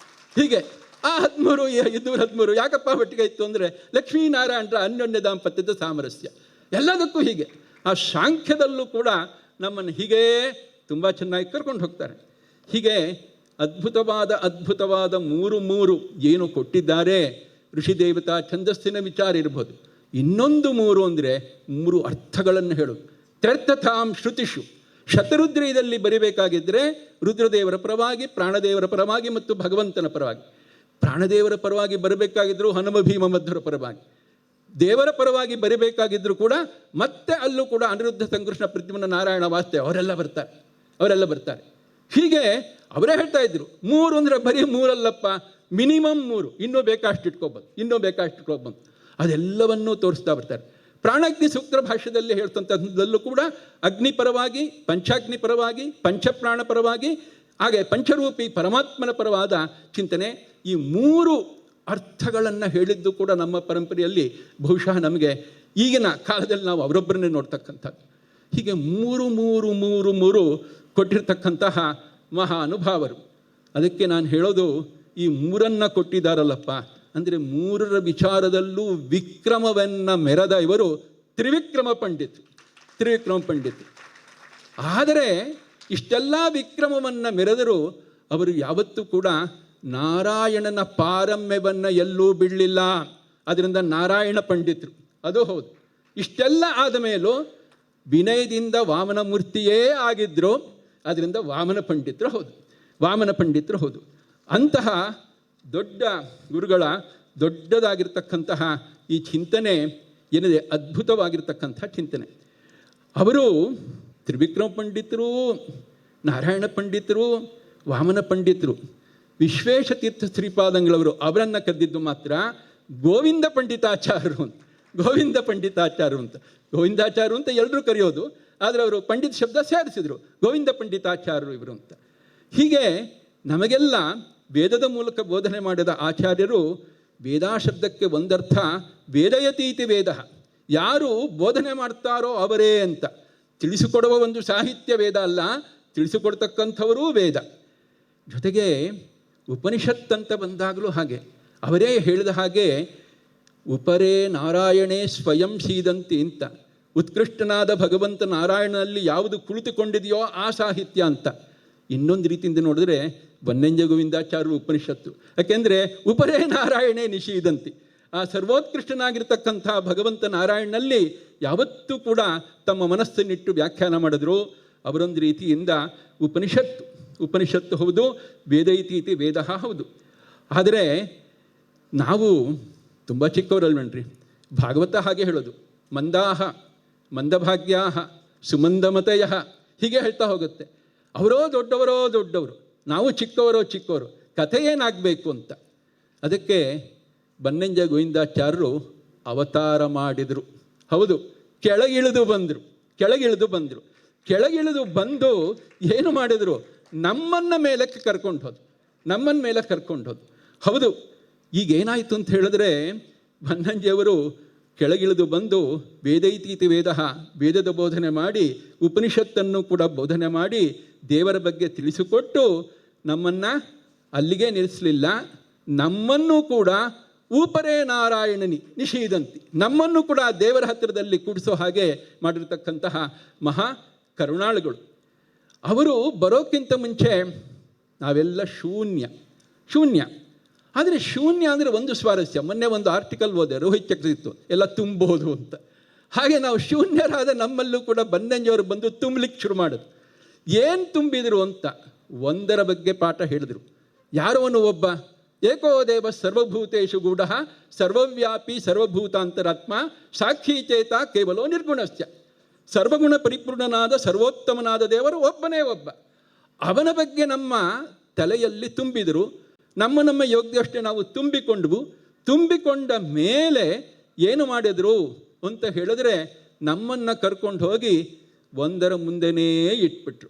ಹೀಗೆ ಆ 13, 513 ಯಾಕಪ್ಪ ಒಟ್ಟಿಗೆ ಇತ್ತು ಅಂದರೆ, ಲಕ್ಷ್ಮೀನಾರಾಯಣರ ಅನ್ಯೋನ್ಯ ದಾಂಪತ್ಯದ ಸಾಮರಸ್ಯ. ಎಲ್ಲದಕ್ಕೂ ಹೀಗೆ ಆ ಸಾಂಖ್ಯದಲ್ಲೂ ಕೂಡ ನಮ್ಮನ್ನು ಹೀಗೇ ತುಂಬ ಚೆನ್ನಾಗಿ ಕರ್ಕೊಂಡು ಹೋಗ್ತಾರೆ. ಹೀಗೆ ಅದ್ಭುತವಾದ 3 ಏನು ಕೊಟ್ಟಿದ್ದಾರೆ. ಋಷಿದೇವತಾ ಛಂದಸ್ಸಿನ ವಿಚಾರ ಇರ್ಬೋದು. ಇನ್ನೊಂದು 3 ಅಂದರೆ 3 ಅರ್ಥಗಳನ್ನು ಹೇಳೋದು. ತ್ಯರ್ಥತಾಂ ಶ್ರುತಿಷು. ಶತರುದ್ರಯದಲ್ಲಿ ಬರಿಬೇಕಾಗಿದ್ದರೆ ರುದ್ರದೇವರ ಪರವಾಗಿ, ಪ್ರಾಣದೇವರ ಪರವಾಗಿ ಮತ್ತು ಭಗವಂತನ ಪರವಾಗಿ. ಪ್ರಾಣದೇವರ ಪರವಾಗಿ ಬರಬೇಕಾಗಿದ್ದರೂ ಹನುಮ ಭೀಮ ಮಧ್ವರ ಪರವಾಗಿ, ದೇವರ ಪರವಾಗಿ ಬರಿಬೇಕಾಗಿದ್ದರೂ ಕೂಡ ಮತ್ತೆ ಅಲ್ಲೂ ಕೂಡ ಅನಿರುದ್ಧ, ಸಂಕೃಷ್ಣ, ಪ್ರದ್ಯುಮ್ನ, ನಾರಾಯಣ, ವಾಸ್ತವ ಅವರೆಲ್ಲ ಬರ್ತಾರೆ. ಹೀಗೆ ಅವರೇ ಹೇಳ್ತಾ ಇದ್ರು, 3 ಅಂದರೆ ಬರೀ 3 ಅಲ್ಲಪ್ಪ, ಮಿನಿಮಮ್ 3, ಇನ್ನೂ ಬೇಕಾಷ್ಟು ಇಟ್ಕೊಬೋದು. ಅದೆಲ್ಲವನ್ನೂ ತೋರಿಸ್ತಾ ಬರ್ತಾರೆ. ಪ್ರಾಣಾಗ್ನಿ ಸೂಕ್ತ ಭಾಷ್ಯದಲ್ಲಿ ಹೇಳ್ತಂಥದ್ದಲ್ಲೂ ಕೂಡ ಅಗ್ನಿ ಪರವಾಗಿ, ಪಂಚಾಗ್ನಿ ಪರವಾಗಿ, ಪಂಚಪ್ರಾಣ ಪರವಾಗಿ, ಹಾಗೆ ಪಂಚರೂಪಿ ಪರಮಾತ್ಮನ ಪರವಾದ ಚಿಂತನೆ, ಈ 3 ಅರ್ಥಗಳನ್ನು ಹೇಳಿದ್ದು ಕೂಡ ನಮ್ಮ ಪರಂಪರೆಯಲ್ಲಿ ಬಹುಶಃ ನಮಗೆ ಈಗಿನ ಕಾಲದಲ್ಲಿ ನಾವು ಅವರೊಬ್ಬರನ್ನೇ ನೋಡ್ತಕ್ಕಂಥದ್ದು. ಹೀಗೆ 3 ಕೊಟ್ಟಿರ್ತಕ್ಕಂತಹ ಮಹಾನುಭಾವರು. ಅದಕ್ಕೆ ನಾನು ಹೇಳೋದು, ಈ 3 ಕೊಟ್ಟಿದ್ದಾರಲ್ಲಪ್ಪ ಅಂದರೆ 3 ವಿಚಾರದಲ್ಲೂ ವಿಕ್ರಮವನ್ನು ಮೆರೆದ ಇವರು ತ್ರಿವಿಕ್ರಮ ಪಂಡಿತ್. ಆದರೆ ಇಷ್ಟೆಲ್ಲ ವಿಕ್ರಮವನ್ನು ಮೆರೆದರೂ ಅವರು ಯಾವತ್ತೂ ಕೂಡ ನಾರಾಯಣನ ಪಾರಮ್ಯವನ್ನು ಎಲ್ಲೂ ಬಿಡಲಿಲ್ಲ. ಅದರಿಂದ ನಾರಾಯಣ ಪಂಡಿತರು, ಅದು ಹೌದು. ಇಷ್ಟೆಲ್ಲ ಆದ ಮೇಲೂ ವಿನಯದಿಂದ ವಾಮನ ಮೂರ್ತಿಯೇ ಆಗಿದ್ದರು. ಅದರಿಂದ ವಾಮನ ಪಂಡಿತರು ಹೌದು. ಅಂತಹ ದೊಡ್ಡ ಗುರುಗಳ ದೊಡ್ಡದಾಗಿರ್ತಕ್ಕಂತಹ ಈ ಚಿಂತನೆ ಏನಿದೆ, ಅದ್ಭುತವಾಗಿರ್ತಕ್ಕಂಥ ಚಿಂತನೆ. ಅವರು ತ್ರಿವಿಕ್ರಮ ಪಂಡಿತರು, ನಾರಾಯಣ ಪಂಡಿತರು, ವಾಮನ ಪಂಡಿತರು. ವಿಶ್ವೇಶತೀರ್ಥ ಶ್ರೀಪಾದಂಗಳವರು ಅವರನ್ನು ಕರೆದಿದ್ದು ಮಾತ್ರ ಗೋವಿಂದ ಪಂಡಿತಾಚಾರ್ಯರು ಅಂತ. ಗೋವಿಂದಾಚಾರ್ಯರು ಅಂತ ಎಲ್ಲರೂ ಕರೆಯೋದು, ಆದರೆ ಅವರು ಪಂಡಿತ ಶಬ್ದ ಸೇರಿಸಿದರು, ಗೋವಿಂದ ಪಂಡಿತಾಚಾರ್ಯರು ಇವರು ಅಂತ. ಹೀಗೆ ನಮಗೆಲ್ಲ ವೇದದ ಮೂಲಕ ಬೋಧನೆ ಮಾಡಿದ ಆಚಾರ್ಯರು, ವೇದಾಶಬ್ದಕ್ಕೆ ಒಂದರ್ಥ ವೇದಯತೀತಿ ವೇದ, ಯಾರು ಬೋಧನೆ ಮಾಡ್ತಾರೋ ಅವರೇ ಅಂತ ತಿಳಿಸಿಕೊಡುವ ಒಂದು ಸಾಹಿತ್ಯ ವೇದ ಅಲ್ಲ, ತಿಳಿಸಿಕೊಡ್ತಕ್ಕಂಥವರೂ ವೇದ. ಜೊತೆಗೆ ಉಪನಿಷತ್ತಂತ ಬಂದಾಗಲೂ ಹಾಗೆ ಅವರೇ ಹೇಳಿದ ಹಾಗೆ ಉಪರೇ ನಾರಾಯಣೇ ಸ್ವಯಂ ಸೀದಂತಿ ಅಂತ. ಉತ್ಕೃಷ್ಟನಾದ ಭಗವಂತ ನಾರಾಯಣನಲ್ಲಿ ಯಾವುದು ಕುಳಿತುಕೊಂಡಿದೆಯೋ ಆ ಸಾಹಿತ್ಯ ಅಂತ. ಇನ್ನೊಂದು ರೀತಿಯಿಂದ ನೋಡಿದ್ರೆ ಬನ್ನಂಜ ಗೋವಿಂದಾಚಾರ್ಯರು ಉಪನಿಷತ್ತು. ಯಾಕೆಂದರೆ ಉಪರೇ ನಾರಾಯಣೇ ನಿಷೀದಂತಿ, ಆ ಸರ್ವೋತ್ಕೃಷ್ಟನಾಗಿರ್ತಕ್ಕಂಥ ಭಗವಂತ ನಾರಾಯಣನಲ್ಲಿ ಯಾವತ್ತೂ ಕೂಡ ತಮ್ಮ ಮನಸ್ಸನ್ನಿಟ್ಟು ವ್ಯಾಖ್ಯಾನ ಮಾಡಿದ್ರು. ಅವರೊಂದು ರೀತಿಯಿಂದ ಉಪನಿಷತ್ತು ಹೌದು, ವೇದ ಇತಿ ವೇದ ಹೌದು. ಆದರೆ ನಾವು ತುಂಬ ಚಿಕ್ಕವರಲ್ವೇನ್ರಿ. ಭಾಗವತ ಹಾಗೆ ಹೇಳೋದು, ಮಂದಾಹ ಮಂದಭಾಗ್ಯಾಹ ಸುಮಂದಮತಯ, ಹೀಗೆ ಹೇಳ್ತಾ ಹೋಗುತ್ತೆ. ಅವರೋ ದೊಡ್ಡವರು, ನಾವು ಚಿಕ್ಕವರು, ಕಥೆ ಏನಾಗಬೇಕು ಅಂತ. ಅದಕ್ಕೆ ಬನ್ನಂಜ ಗೋವಿಂದಾಚಾರ್ಯರು ಅವತಾರ ಮಾಡಿದರು. ಹೌದು, ಕೆಳಗಿಳಿದು ಬಂದು ಏನು ಮಾಡಿದರು, ನಮ್ಮನ್ನ ಮೇಲಕ್ಕೆ ಕರ್ಕೊಂಡು ಹೋದು. ಹೌದು, ಈಗೇನಾಯಿತು ಅಂತ ಹೇಳಿದ್ರೆ, ಬನ್ನಂಜಿಯವರು ಕೆಳಗಿಳಿದು ಬಂದು ವೇದೈತೀತಿ ವೇದ, ವೇದದ ಬೋಧನೆ ಮಾಡಿ, ಉಪನಿಷತ್ತನ್ನು ಕೂಡ ಬೋಧನೆ ಮಾಡಿ, ದೇವರ ಬಗ್ಗೆ ತಿಳಿಸಿಕೊಟ್ಟು ನಮ್ಮನ್ನು ಅಲ್ಲಿಗೆ ನಿಲ್ಲಿಸಲಿಲ್ಲ, ನಮ್ಮನ್ನು ಕೂಡ ಉಪರೇ ನಾರಾಯಣನಿ ನಿಷೀದಂತಿ, ನಮ್ಮನ್ನು ಕೂಡ ದೇವರ ಹತ್ತಿರದಲ್ಲಿ ಕೂಡಿಸೋ ಹಾಗೆ ಮಾಡಿರ್ತಕ್ಕಂತಹ ಮಹಾ ಕರುಣಾಳುಗಳು. ಅವರು ಬರೋಕ್ಕಿಂತ ಮುಂಚೆ ನಾವೆಲ್ಲ ಶೂನ್ಯ. ಆದರೆ ಶೂನ್ಯ ಅಂದರೆ ಒಂದು ಸ್ವಾರಸ್ಯ. ಮೊನ್ನೆ ಒಂದು ಆರ್ಟಿಕಲ್ ಓದೆ, ರೋಹಿತ್ ಚಕ್ರದಿತ್ತು, ಎಲ್ಲ ತುಂಬೋದು ಅಂತ. ಹಾಗೆ ನಾವು ಶೂನ್ಯರಾದ ನಮ್ಮಲ್ಲೂ ಕೂಡ ಬನ್ನಂಜಿಯವರು ಬಂದು ತುಂಬಲಿಕ್ಕೆ ಶುರು ಮಾಡೋದು. ಏನು ತುಂಬಿದರು ಅಂತ ಒಂದರ ಬಗ್ಗೆ ಪಾಠ ಹೇಳಿದರು. ಯಾರೋನು ಒಬ್ಬ ಏಕೋ ದೇವ ಸರ್ವಭೂತೇಶು ಗೂಢ ಸರ್ವವ್ಯಾಪಿ ಸರ್ವಭೂತಾಂತರಾತ್ಮ ಸಾಕ್ಷಿ ಚೇತ ಕೇವಲೋ ನಿರ್ಗುಣಸ್ಯ. ಸರ್ವಗುಣ ಪರಿಪೂರ್ಣನಾದ ಸರ್ವೋತ್ತಮನಾದ ದೇವರು ಒಬ್ಬನೇ ಒಬ್ಬ. ಅವನ ಬಗ್ಗೆ ನಮ್ಮ ತಲೆಯಲ್ಲಿ ತುಂಬಿದರು. ನಮ್ಮ ಯೋಗ್ಯವಷ್ಟೇ ನಾವು ತುಂಬಿಕೊಂಡ ಮೇಲೆ ಏನು ಮಾಡಿದರು ಅಂತ ಹೇಳಿದ್ರೆ, ನಮ್ಮನ್ನು ಕರ್ಕೊಂಡು ಹೋಗಿ ಒಂದರ ಮುಂದೆನೇ ಇಟ್ಬಿಟ್ರು.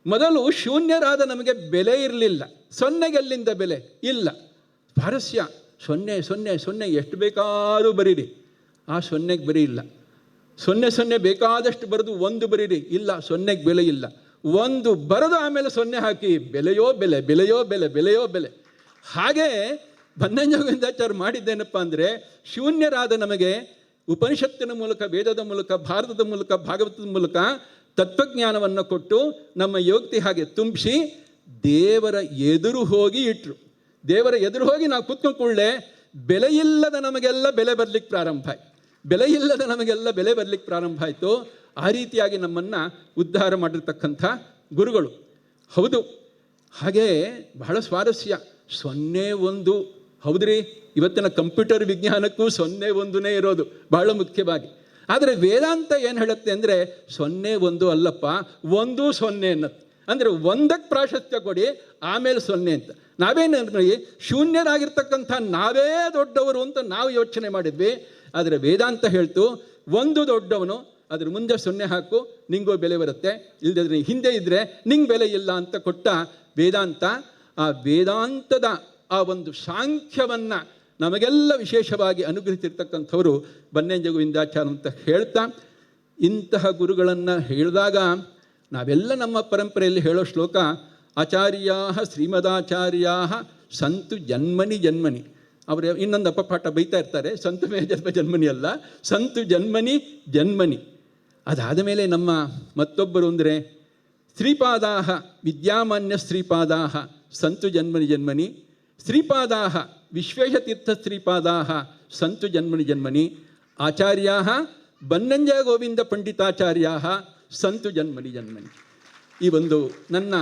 ಮೊದಲು ಶೂನ್ಯರಾದ ನಮಗೆ ಬೆಲೆ ಇರಲಿಲ್ಲ. ಸೊನ್ನೆಗೆಲ್ಲಿಂದ ಬೆಲೆ ಇಲ್ಲ. ಸ್ವಾರಸ್ಯ, ಸೊನ್ನೆ ಎಷ್ಟು ಬೇಕಾದ್ರೂ ಬರೀರಿ, ಆ ಸೊನ್ನೆಗೆ ಬೆಲೆ ಇಲ್ಲ. ಸೊನ್ನೆ ಬೇಕಾದಷ್ಟು ಬರೆದು ಒಂದು ಬರೀರಿ, ಇಲ್ಲ, ಸೊನ್ನೆಗೆ ಬೆಲೆ ಇಲ್ಲ. ಒಂದು ಬರೆದು ಆಮೇಲೆ ಸೊನ್ನೆ ಹಾಕಿ, ಬೆಲೆಯೋ ಬೆಲೆ. ಹಾಗೆ ಬನ್ನಂಜ ಗೋವಿಂದಾಚಾರ್ಯ ಮಾಡಿದ್ದೇನಪ್ಪ ಅಂದರೆ, ಶೂನ್ಯರಾದ ನಮಗೆ ಉಪನಿಷತ್ತಿನ ಮೂಲಕ, ವೇದದ ಮೂಲಕ, ಭಾರತದ ಮೂಲಕ, ಭಾಗವತದ ಮೂಲಕ ತತ್ವಜ್ಞಾನವನ್ನು ಕೊಟ್ಟು ನಮ್ಮ ಯೋಗ್ಯತೆ ಹಾಗೆ ತುಂಬಿಸಿ ದೇವರ ಎದುರು ಹೋಗಿ ಇಟ್ಟರು. ದೇವರ ಎದುರು ಹೋಗಿ ನಾವು ಕೂತ್ಕೊಂಡು ಕೂಡಲೇ ಬೆಲೆಯಿಲ್ಲದ ನಮಗೆಲ್ಲ ಬೆಲೆ ಬರಲಿಕ್ಕೆ ಪ್ರಾರಂಭ ಆಯಿತು. ಆ ರೀತಿಯಾಗಿ ನಮ್ಮನ್ನು ಉದ್ಧಾರ ಮಾಡಿರ್ತಕ್ಕಂಥ ಗುರುಗಳು. ಹೌದು, ಹಾಗೆ ಬಹಳ ಸ್ವಾರಸ್ಯ. 0 ಹೌದ್ರಿ, ಇವತ್ತಿನ ಕಂಪ್ಯೂಟರ್ ವಿಜ್ಞಾನಕ್ಕೂ 0 ಇರೋದು ಬಹಳ ಮುಖ್ಯವಾಗಿ. ಆದರೆ ವೇದಾಂತ ಏನು ಹೇಳುತ್ತೆ ಅಂದರೆ 0 ಅಲ್ಲಪ್ಪ, 1 0 ಅನ್ನತ್ತೆ. ಅಂದರೆ 1ಕ್ಕೆ ಪ್ರಾಶಸ್ತ್ಯ ಕೊಡಿ, ಆಮೇಲೆ 0 ಅಂತ. ನಾವೇನು ಶೂನ್ಯರಾಗಿರ್ತಕ್ಕಂಥ ನಾವೇ ದೊಡ್ಡವರು ಅಂತ ನಾವು ಯೋಚನೆ ಮಾಡಿದ್ವಿ. ಆದರೆ ವೇದಾಂತ ಹೇಳ್ತು ಒಂದು ದೊಡ್ಡವನು, ಅದ್ರ ಮುಂದೆ 0 ಹಾಕು, ನಿಂಗೂ ಬೆಲೆ ಬರುತ್ತೆ, ಇಲ್ಲದಿದ್ರೆ ಹಿಂದೆ ಇದ್ದರೆ ನಿಂಗೆ ಬೆಲೆ ಇಲ್ಲ ಅಂತ ಕೊಟ್ಟ ವೇದಾಂತ. ಆ ವೇದಾಂತದ ಆ ಒಂದು ಸಾಂಖ್ಯವನ್ನು ನಮಗೆಲ್ಲ ವಿಶೇಷವಾಗಿ ಅನುಗ್ರಹಿಸಿರ್ತಕ್ಕಂಥವರು ಬನ್ನಂಜೆ ಗೋವಿಂದಾಚಾರ್ಯ ಅಂತ ಹೇಳ್ತಾ, ಇಂತಹ ಗುರುಗಳನ್ನು ಹೇಳಿದಾಗ ನಾವೆಲ್ಲ ನಮ್ಮ ಪರಂಪರೆಯಲ್ಲಿ ಹೇಳೋ ಶ್ಲೋಕ ಆಚಾರ್ಯಾ ಶ್ರೀಮದಾಚಾರ್ಯಾ ಸಂತು ಜನ್ಮನಿ ಜನ್ಮನಿ. ಅವರು ಇನ್ನೊಂದು ಅಪಪಾಠ ಬೈತಾ ಇರ್ತಾರೆ, ಸಂತು ಮೇ ಜನ್ಮ ಜನ್ಮನಿ ಅಲ್ಲ, ಸಂತು ಜನ್ಮನಿ ಜನ್ಮನಿ. ಅದಾದ ಮೇಲೆ ನಮ್ಮ ಮತ್ತೊಬ್ಬರು ಅಂದರೆ ಶ್ರೀಪಾದಾಹ ವಿದ್ಯಾಮಾನ್ಯ ಶ್ರೀಪಾದಾಹ ಸಂತು ಜನ್ಮನಿ ಜನ್ಮನಿ, ಶ್ರೀಪಾದಾಹ ವಿಶ್ವೇಶತೀರ್ಥ ಶ್ರೀಪಾದಾಹ ಸಂತು ಜನ್ಮನಿ ಜನ್ಮನಿ, ಆಚಾರ್ಯಾಹ ಬನ್ನಂಜ ಗೋವಿಂದ ಪಂಡಿತಾಚಾರ್ಯಾಹ ಸಂತು ಜನ್ಮನಿ ಜನ್ಮನಿ. ಈ ಒಂದು ನನ್ನ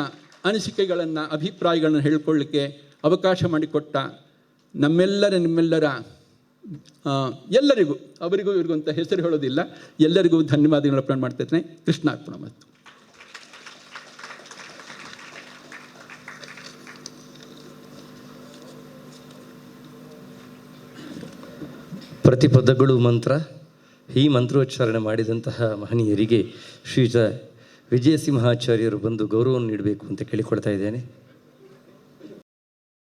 ಅನಿಸಿಕೆಗಳನ್ನು, ಅಭಿಪ್ರಾಯಗಳನ್ನು ಹೇಳಿಕೊಳ್ಳಿಕ್ಕೆ ಅವಕಾಶ ಮಾಡಿಕೊಟ್ಟ ನಿಮ್ಮೆಲ್ಲರ ಎಲ್ಲರಿಗೂ, ಅವರಿಗೂ ಇವ್ರಿಗೂ ಅಂತ ಹೆಸರು ಹೇಳೋದಿಲ್ಲ, ಎಲ್ಲರಿಗೂ ಧನ್ಯವಾದಗಳು ಅರ್ಪಣೆ ಮಾಡ್ತಿದ್ದೇನೆ. ಕೃಷ್ಣಾರ್ಪಣ. ಮತ್ತು ಪ್ರತಿಪದಗಳು ಮಂತ್ರ. ಈ ಮಂತ್ರೋಚ್ಚಾರಣೆ ಮಾಡಿದಂತಹ ಮಹನೀಯರಿಗೆ ಶ್ರೀಯುತ ವಿಜಯಸಿಂಹಾಚಾರ್ಯರು ಬಂದು ಗೌರವವನ್ನು ನೀಡಬೇಕು ಅಂತ ಕೇಳಿಕೊಳ್ತಾ ಇದ್ದೇನೆ.